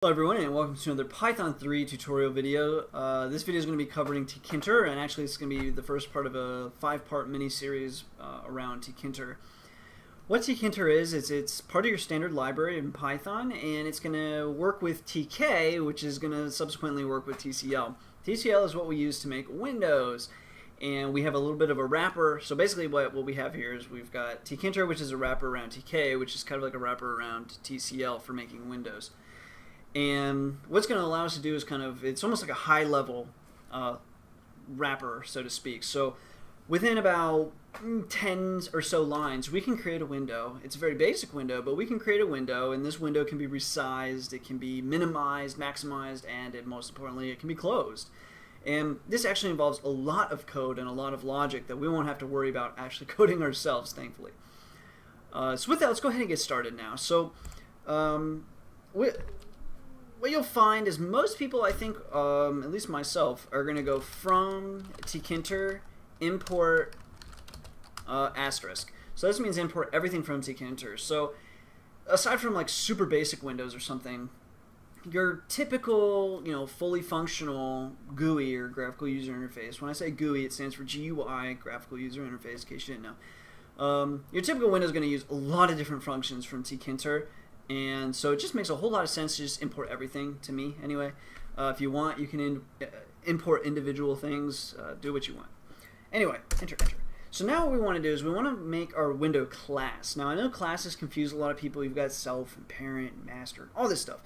Hello everyone, and welcome to another Python 3 tutorial video. This video is going to be covering Tkinter, and actually it's going to be the first part of a 5-part mini-series around Tkinter. What Tkinter is, it's part of your standard library in Python, and it's going to work with TK, which is going to subsequently work with TCL. TCL is what we use to make Windows, and we have a little bit of a wrapper. So basically what we have here is we've got Tkinter, which is a wrapper around TK, which is kind of like a wrapper around TCL for making Windows. And what's going to allow us to do is it's almost like a high-level wrapper, so to speak. So within about 10 or so lines, we can create a window. It's a very basic window, but we can create a window, and this window can be resized, it can be minimized, maximized, and most importantly, it can be closed. And this actually involves a lot of code and a lot of logic that we won't have to worry about actually coding ourselves, thankfully. So with that, let's go ahead and get started now. So what you'll find is most people, I think, at least myself, are going to go from Tkinter, import asterisk. So this means import everything from Tkinter. So aside from like super basic windows or something, your typical, fully functional GUI or graphical user interface. When I say GUI, it stands for GUI, graphical user interface, in case you didn't know. Your typical window is going to use a lot of different functions from Tkinter. And so it just makes a whole lot of sense to just import everything, to me anyway. If you want, you can import individual things, do what you want. Anyway, enter. So now what we want to do is we want to make our window class. Now I know classes confuse a lot of people. You've got self and parent and master, all this stuff.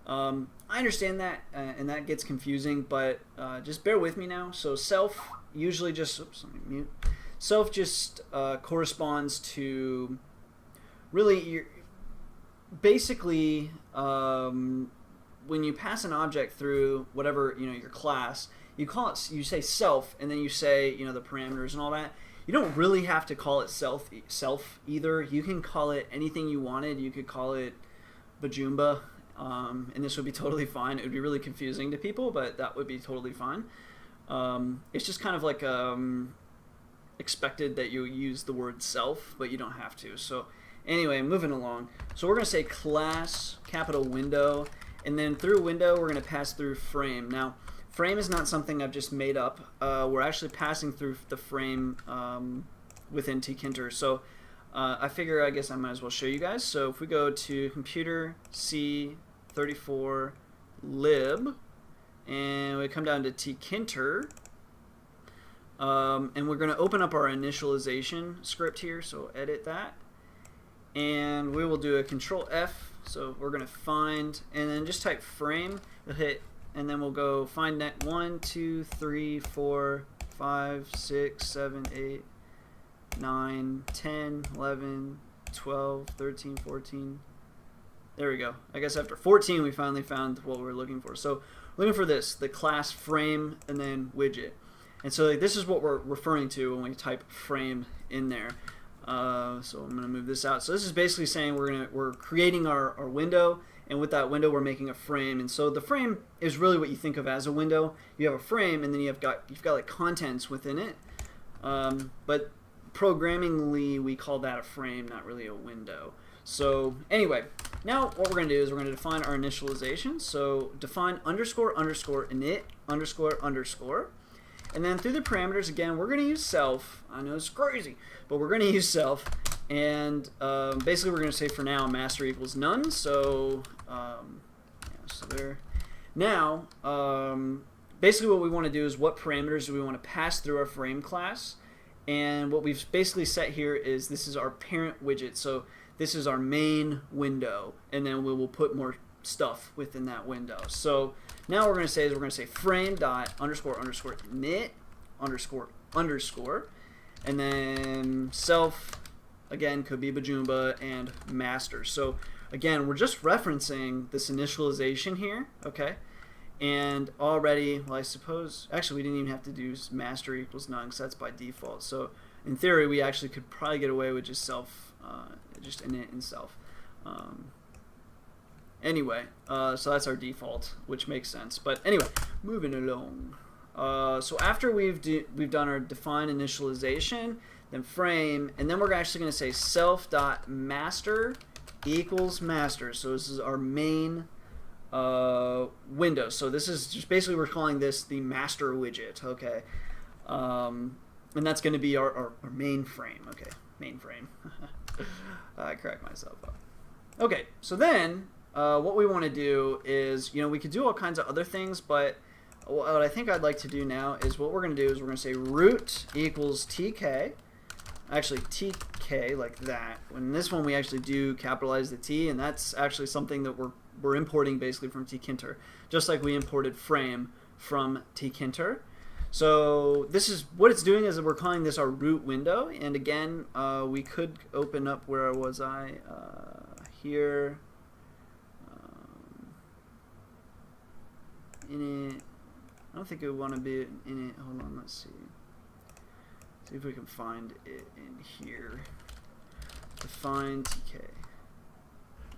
I understand that, and that gets confusing, but just bear with me now. So self usually just, oops, let me mute. Self just corresponds to really basically, when you pass an object through whatever your class, you say self, and then you say the parameters and all that. You don't really have to call it self either. You can call it anything you wanted. You could call it Bajumba, and this would be totally fine. It would be really confusing to people, but that would be totally fine. It's just kind of like expected that you use the word self, but you don't have to. So anyway, moving along. So we're going to say class, capital window, and then through window we're going to pass through frame. Now, frame is not something I've just made up. We're actually passing through the frame within Tkinter. So I figure I guess I might as well show you guys. So if we go to computer C34 lib, and we come down to Tkinter, and we're going to open up our initialization script here. So edit that. And we will do a control F, so we're going to find, and then just type frame, we'll hit, and then we'll go find net 1, 2, 3, 4, 5, 6, 7, 8, 9, 10, 11, 12, 13, 14. There we go. I guess after 14 we finally found what we're looking for. So we're looking for this, the class frame and then widget. And so this is what we're referring to when we type frame in there. So I'm going to move this out. So this is basically saying we're creating our window, and with that window we're making a frame. And so the frame is really what you think of as a window. You have a frame, and then you've got like contents within it. But programmingly we call that a frame, not really a window. So anyway, now what we're going to do is we're going to define our initialization. So define underscore underscore init underscore underscore. And then through the parameters, again, we're going to use self. I know it's crazy, but we're going to use self. And basically we're going to say for now master equals none. So, so there. Now, basically what we want to do is what parameters do we want to pass through our frame class. And what we've basically set here is this is our parent widget. So this is our main window. And then we will put more stuff within that window. So now what we're going to say is we're going to say frame dot underscore underscore init underscore underscore, and then self again could be Bajumba and master. So again, we're just referencing this initialization here, okay? And already, well, I suppose actually we didn't even have to do master equals none because that's by default. So in theory, we actually could probably get away with just self, just init and self. Anyway, so that's our default, which makes sense. But anyway, moving along. So after we've done our define initialization, then frame, and then we're actually going to say self.master equals master. So this is our main window. So this is just basically, we're calling this the master widget, okay? And that's going to be our main frame, okay? Main frame. I cracked myself up. Okay, so then what we want to do is, we could do all kinds of other things, but what I think I'd like to do now is what we're going to do is we're going to say root equals tk. Actually, tk like that. In this one, we actually do capitalize the T, and that's actually something that we're importing basically from Tkinter, just like we imported frame from Tkinter. So this is what it's doing, is we're calling this our root window. And again, we could open up, where was I? Here. In it. I don't think it would want to be in it. Hold on, let's see. See if we can find it in here. Define tk.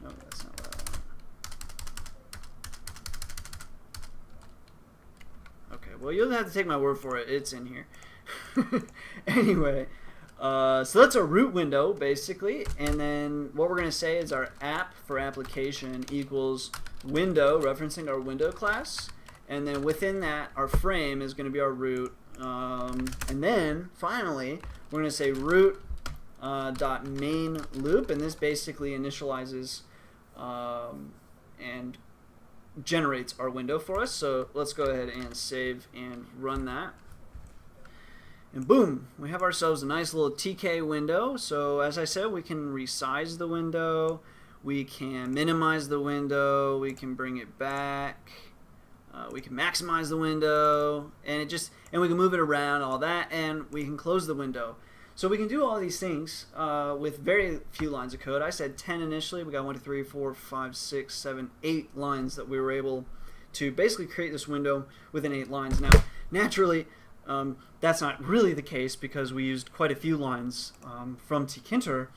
No, that's not what I want. Okay, well, you'll have to take my word for it. It's in here. Anyway, so that's our root window, basically. And then what we're going to say is our app for application equals window, referencing our window class. And then within that, our frame is going to be our root. And then, finally, we're going to say root dot main loop. And this basically initializes and generates our window for us. So let's go ahead and save and run that. And boom, we have ourselves a nice little TK window. So as I said, we can resize the window, we can minimize the window, we can bring it back, we can maximize the window, and we can move it around, all that, and we can close the window. So we can do all these things with very few lines of code. I said 10 initially. We got 1, 2, 3, 4, 5, 6, 7, 8 lines that we were able to basically create this window within 8 lines. Now, naturally, that's not really the case because we used quite a few lines from Tkinter.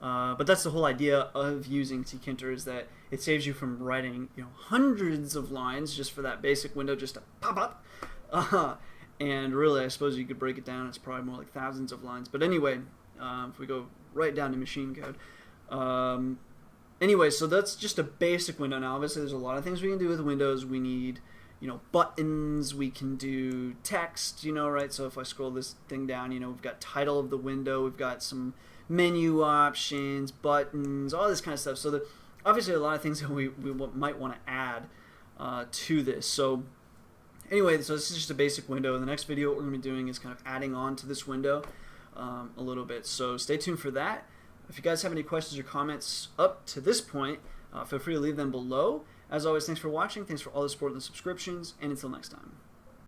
But that's the whole idea of using Tkinter, is that it saves you from writing hundreds of lines just for that basic window just to pop up. And really, I suppose you could break it down. It's probably more like thousands of lines. But anyway, if we go right down to machine code. Anyway, so that's just a basic window. Now, obviously, there's a lot of things we can do with windows. We need, buttons. We can do text, right? So if I scroll this thing down, we've got title of the window. We've got some menu options, buttons, all this kind of stuff. So obviously, a lot of things that we might want to add to this. So anyway, so this is just a basic window. In the next video, what we're going to be doing is kind of adding on to this window a little bit. So stay tuned for that. If you guys have any questions or comments up to this point, feel free to leave them below. As always, thanks for watching. Thanks for all the support and the subscriptions. And until next time.